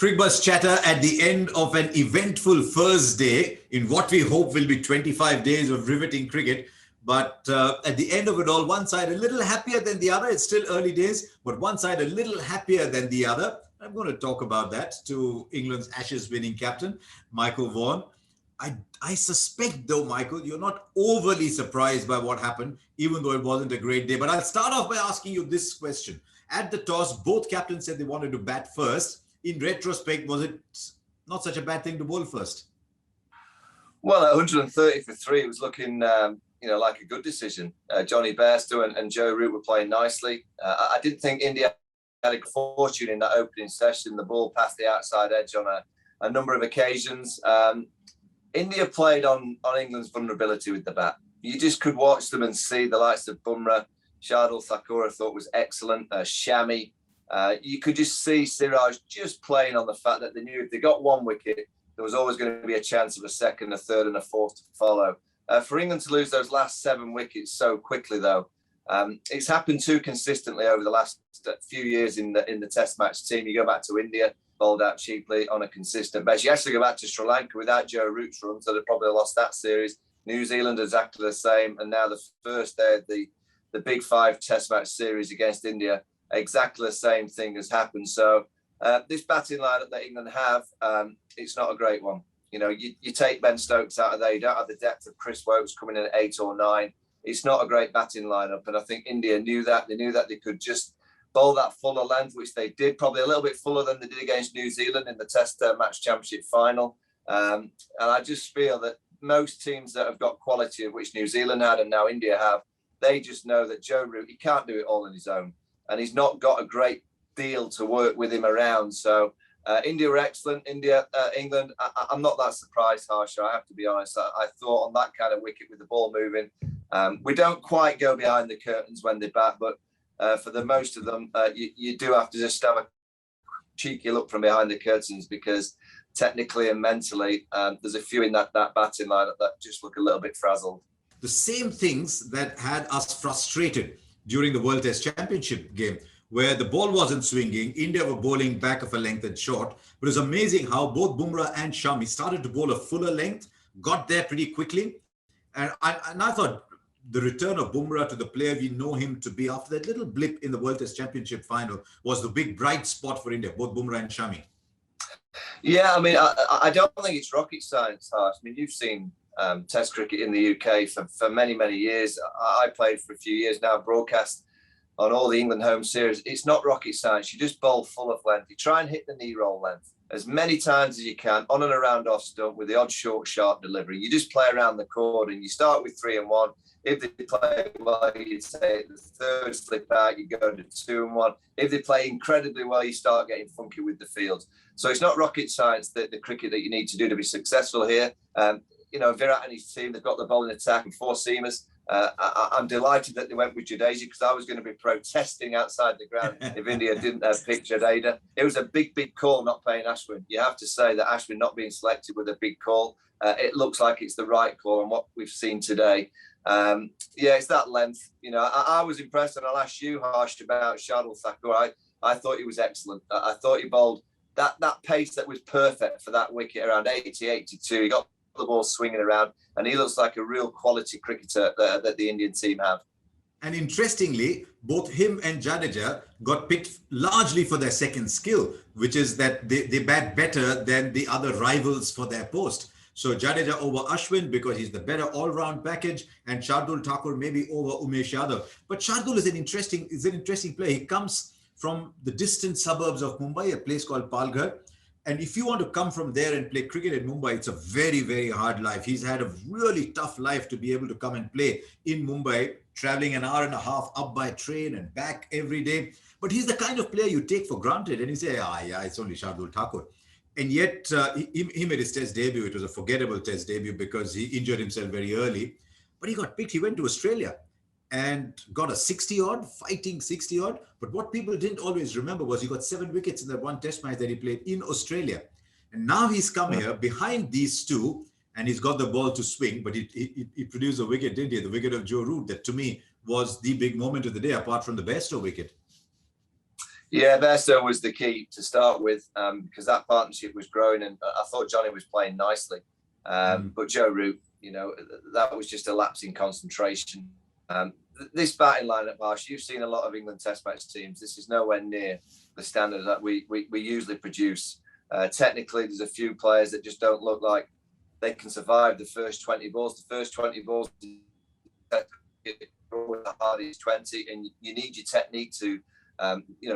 Cricbuzz Chatter at the end of an eventful first day in what we hope will be 25 days of riveting cricket. But at the end of it all, one side a little happier than the other. It's still early days, but one side a little happier than the other. I'm going to talk about that to England's Ashes winning captain, Michael Vaughan. I suspect, though, Michael, you're not overly surprised by what happened, even though it wasn't a great day. But I'll start off by asking you this question. At the toss, both captains said they wanted to bat first. In retrospect, was it not such a bad thing to bowl first? Well, at 130 for 3, it was looking, like a good decision. Johnny Bairstow and Joe Root were playing nicely. I didn't think India had a fortune in that opening session. The ball passed the outside edge on a number of occasions. India played on England's vulnerability with the bat. You just could watch them and see the likes of Bumrah, Shardul Thakur, I thought was excellent. Shami. You could just see Siraj just playing on the fact that they knew if they got one wicket, there was always going to be a chance of a second, a third and a fourth to follow. For England to lose those last 7 wickets so quickly, though, it's happened too consistently over the last few years in the Test match team. You go back to India, bowled out cheaply on a consistent basis. You actually go back to Sri Lanka without Joe Root's run, so they probably lost that series. New Zealand exactly the same. And now the first day of the Big 5 Test match series against India, exactly the same thing has happened. So this batting lineup that England have, it's not a great one. You know, you take Ben Stokes out of there, you don't have the depth of Chris Woakes coming in at 8 or 9. It's not a great batting lineup. And I think India knew that. They knew that they could just bowl that fuller length, which they did, probably a little bit fuller than they did against New Zealand in the Test Match Championship final. And I just feel that most teams that have got quality, of which New Zealand had and now India have, they just know that Joe Root, he can't do it all on his own. And he's not got a great deal to work with him around. So India were excellent. England, I'm not that surprised, Harsha, I have to be honest. I thought on that kind of wicket with the ball moving, we don't quite go behind the curtains when they bat, but for the most of them, you do have to just have a cheeky look from behind the curtains because technically and mentally, there's a few in that batting lineup that just look a little bit frazzled. The same things that had us frustrated during the World Test Championship game, where the ball wasn't swinging, India were bowling back of a length and short. But it was amazing how both Bumrah and Shami started to bowl a fuller length, got there pretty quickly. And I thought the return of Bumrah to the player we know him to be after that little blip in the World Test Championship final was the big bright spot for India, both Bumrah and Shami. Yeah, I mean, I don't think it's rocket science, Harsh. I mean, you've seen Test cricket in the UK for many, many years. I played for a few years now, broadcast on all the England home series. It's not rocket science. You just bowl full of length. You try and hit the knee roll length as many times as you can, on and around off stump with the odd short, sharp delivery. You just play around the chord and you start with 3 and 1. If they play well, you take the third slip out, you go to 2 and 1. If they play incredibly well, you start getting funky with the fields. So it's not rocket science, the cricket that you need to do to be successful here. Virat and his team, they've got the bowling attack and 4 seamers. I'm delighted that they went with Jadeja because I was going to be protesting outside the ground if India didn't pick Jadeja. It was a big, big call not playing Ashwin. You have to say that Ashwin not being selected with a big call. It looks like it's the right call on what we've seen today. It's that length. You know, I was impressed, and I'll ask you, Harsh, about Shardul Thakur. I thought he was excellent. I thought he bowled that pace that was perfect for that wicket around 80, 82. He got the ball swinging around, and he looks like a real quality cricketer that the Indian team have. And interestingly, both him and Jadeja got picked largely for their second skill, which is that they bat better than the other rivals for their post. So Jadeja over Ashwin because he's the better all-round package, and Shardul Thakur maybe over Umesh Yadav. But Shardul is an interesting player. He comes from the distant suburbs of Mumbai, a place called Palghar. And if you want to come from there and play cricket in Mumbai, it's a very, very hard life. He's had a really tough life to be able to come and play in Mumbai, traveling an hour and a half up by train and back every day. But he's the kind of player you take for granted and you say, it's only Shardul Thakur. And yet he made his Test debut. It was a forgettable Test debut because he injured himself very early. But he got picked. He went to Australia and got a 60-odd, fighting 60-odd. But what people didn't always remember was he got 7 wickets in that one Test match that he played in Australia. And now he's come here behind these two, and he's got the ball to swing. But he produced a wicket, didn't he? The wicket of Joe Root, that to me was the big moment of the day, apart from the Bairstow wicket. Yeah, Bairstow was the key to start with, because that partnership was growing, and I thought Johnny was playing nicely. But Joe Root, that was just a lapse in concentration. This batting lineup, Marsh, you've seen a lot of England Test match teams. This is nowhere near the standard that we usually produce. Technically, there's a few players that just don't look like they can survive the first 20 balls. The first 20 balls, the hardest 20, and you need your technique to,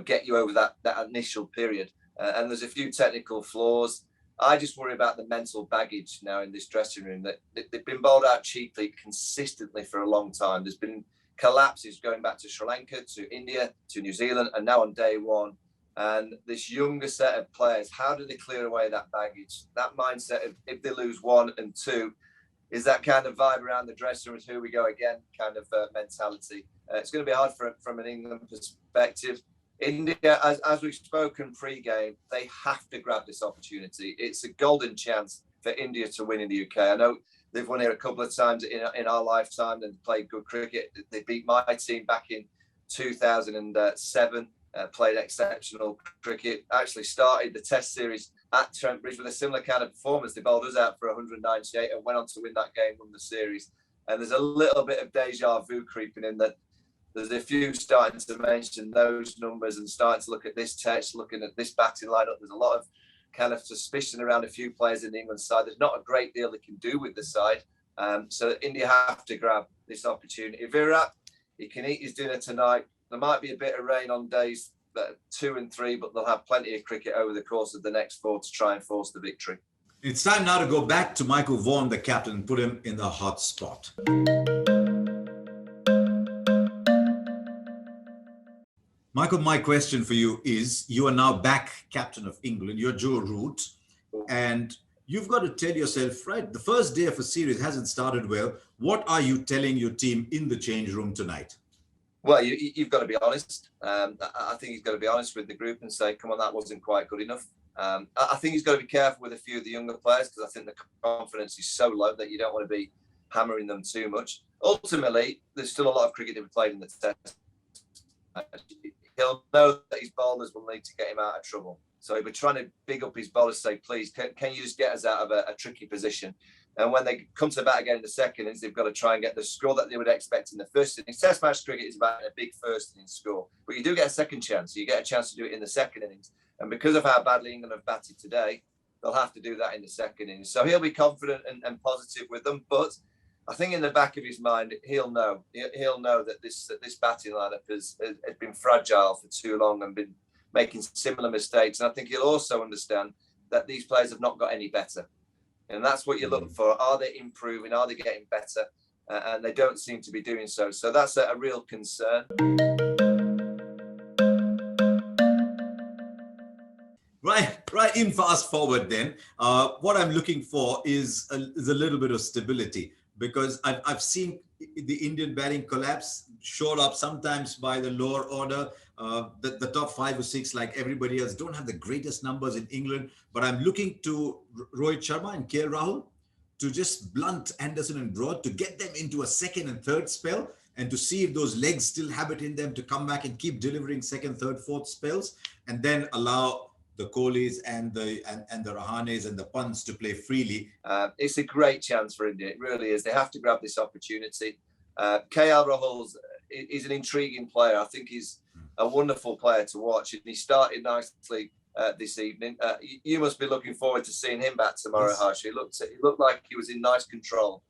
get you over that initial period. And there's a few technical flaws. I just worry about the mental baggage now in this dressing room, that they've been bowled out cheaply consistently for a long time. There's been collapses going back to Sri Lanka, to India, to New Zealand, and now on day one. And this younger set of players, how do they clear away that baggage? That mindset of, if they lose 1 and 2, is that kind of vibe around the dressing room, here we go again kind of mentality. It's going to be hard from an England perspective. India, as we've spoken pre-game, they have to grab this opportunity. It's a golden chance for India to win in the UK. I know they've won here a couple of times in our lifetime and played good cricket. They beat my team back in 2007, played exceptional cricket, actually started the Test series at Trent Bridge with a similar kind of performance. They bowled us out for 198 and went on to win that game, won the series. And there's a little bit of deja vu creeping in, that there's a few starting to mention those numbers and starting to look at this test, looking at this batting lineup. There's a lot of kind of suspicion around a few players in the England side. There's not a great deal they can do with the side. So India have to grab this opportunity. Virat, he can eat his dinner tonight. There might be a bit of rain on days 2 and 3, but they'll have plenty of cricket over the course of the next 4 to try and force the victory. It's time now to go back to Michael Vaughan, the captain, and put him in the hot spot. Michael, my question for you is, you are now back captain of England. You're Joe Root, and you've got to tell yourself, right, the first day of a series hasn't started well. What are you telling your team in the change room tonight? Well, you've got to be honest. I think he's got to be honest with the group and say, come on, that wasn't quite good enough. I think he's got to be careful with a few of the younger players, because I think the confidence is so low that you don't want to be hammering them too much. Ultimately, there's still a lot of cricket to be played in the Test. He'll know that his bowlers will need to get him out of trouble. So he'll be trying to big up his bowlers, say, please, can you just get us out of a tricky position? And when they come to the bat again in the second innings, they've got to try and get the score that they would expect in the first innings. Test match cricket is about a big first innings score, but you do get a second chance. So you get a chance to do it in the second innings. And because of how badly England have batted today, they'll have to do that in the second innings. So he'll be confident and positive with them. But I think in the back of his mind, he'll know that this batting lineup has been fragile for too long and been making similar mistakes. And I think he'll also understand that these players have not got any better. And that's what you look for. Are they improving? Are they getting better? And they don't seem to be doing so. So that's a real concern. Right. In fast forward then, what I'm looking for is a little bit of stability, because I've seen the Indian batting collapse, showed up sometimes by the lower order. The top 5 or 6, like everybody else, don't have the greatest numbers in England. But I'm looking to Rohit Sharma and KL Rahul to just blunt Anderson and Broad, to get them into a second and third spell, and to see if those legs still have it in them to come back and keep delivering second, third, fourth spells, and then allow the Kohlis and the Rahanes and the Punts to play freely. It's a great chance for India. It really is. They have to grab this opportunity. KL Rahul is an intriguing player. I think he's a wonderful player to watch. And he started nicely this evening. You must be looking forward to seeing him back tomorrow, yes. Harsha. He looked like he was in nice control.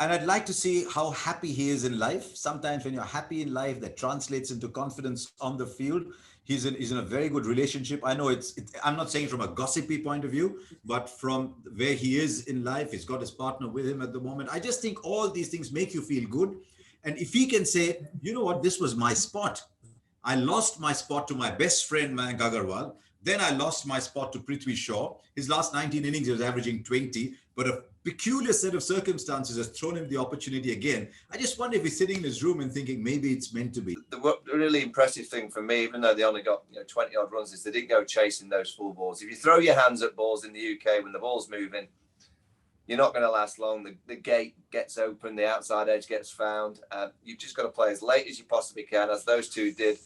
And I'd like to see how happy he is in life. Sometimes when you're happy in life, that translates into confidence on the field. He's in a very good relationship. I know I'm not saying from a gossipy point of view, but from where he is in life, he's got his partner with him at the moment. I just think all these things make you feel good. And if he can say, you know what, this was my spot. I lost my spot to my best friend, Mayank Agarwal. Then I lost my spot to Prithvi Shaw. His last 19 innings, he was averaging 20, but a peculiar set of circumstances has thrown him the opportunity again. I just wonder if he's sitting in his room and thinking maybe it's meant to be. The really impressive thing for me, even though they only got 20 odd runs, is they didn't go chasing those full balls. If you throw your hands at balls in the UK when the ball's moving, you're not going to last long. The gate gets open, the outside edge gets found. You've just got to play as late as you possibly can, as those two did.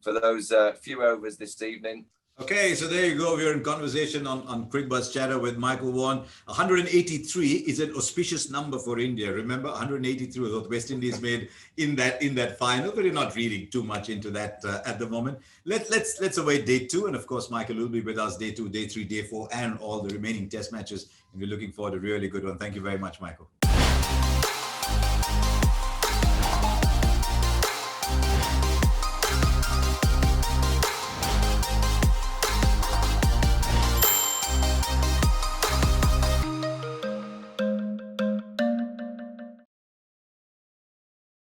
for those few overs this evening. Okay, so there you go. We're in conversation on Cricbuzz Chatter with Michael Vaughan. 183 is an auspicious number for India. Remember, 183 was what West Indies made in that final, but we're not really too much into that at the moment. Let's await day 2, and of course, Michael will be with us day 2, day 3, day 4, and all the remaining Test matches. And we're looking forward to a really good one. Thank you very much, Michael.